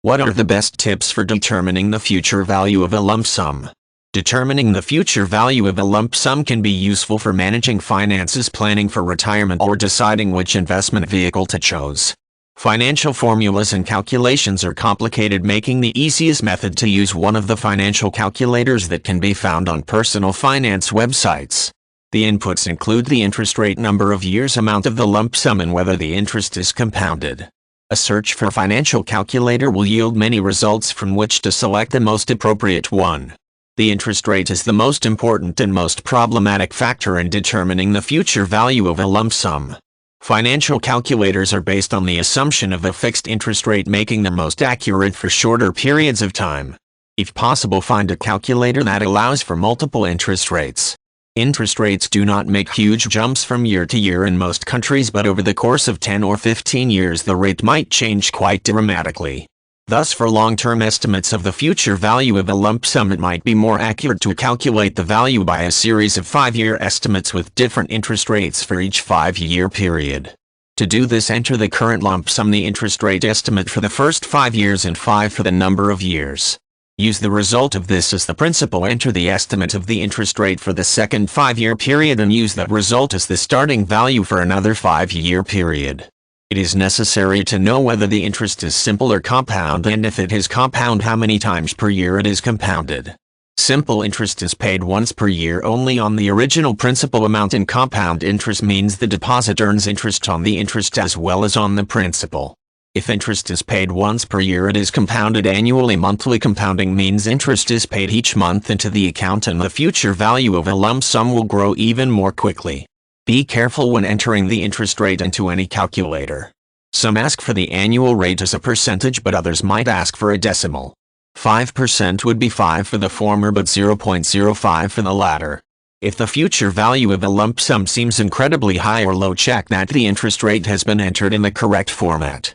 What are the best tips for determining the future value of a lump sum? Determining the future value of a lump sum can be useful for managing finances, planning for retirement, or deciding which investment vehicle to choose. Financial formulas and calculations are complicated, making the easiest method to use one of the financial calculators that can be found on personal finance websites. The inputs include the interest rate, number of years, amount of the lump sum, and whether the interest is compounded. A search for financial calculator will yield many results from which to select the most appropriate one. The interest rate is the most important and most problematic factor in determining the future value of a lump sum. Financial calculators are based on the assumption of a fixed interest rate, making them most accurate for shorter periods of time. If possible, find a calculator that allows for multiple interest rates. Interest rates do not make huge jumps from year to year in most countries, but over the course of 10 or 15 years the rate might change quite dramatically. Thus, for long-term estimates of the future value of a lump sum, it might be more accurate to calculate the value by a series of 5-year estimates with different interest rates for each 5-year period. To do this, enter the current lump sum, the interest rate estimate for the first 5 years, and 5 for the number of years. Use the result of this as the principal, enter the estimate of the interest rate for the second 5-year period, and use that result as the starting value for another 5-year period. It is necessary to know whether the interest is simple or compound, and if it is compound, how many times per year it is compounded. Simple interest is paid once per year only on the original principal amount, and compound interest means the deposit earns interest on the interest as well as on the principal. If interest is paid once per year, it is compounded annually. Monthly compounding means interest is paid each month into the account, and the future value of a lump sum will grow even more quickly. Be careful when entering the interest rate into any calculator. Some ask for the annual rate as a percentage, but others might ask for a decimal. 5% would be 5 for the former, but 0.05 for the latter. If the future value of a lump sum seems incredibly high or low, check that the interest rate has been entered in the correct format.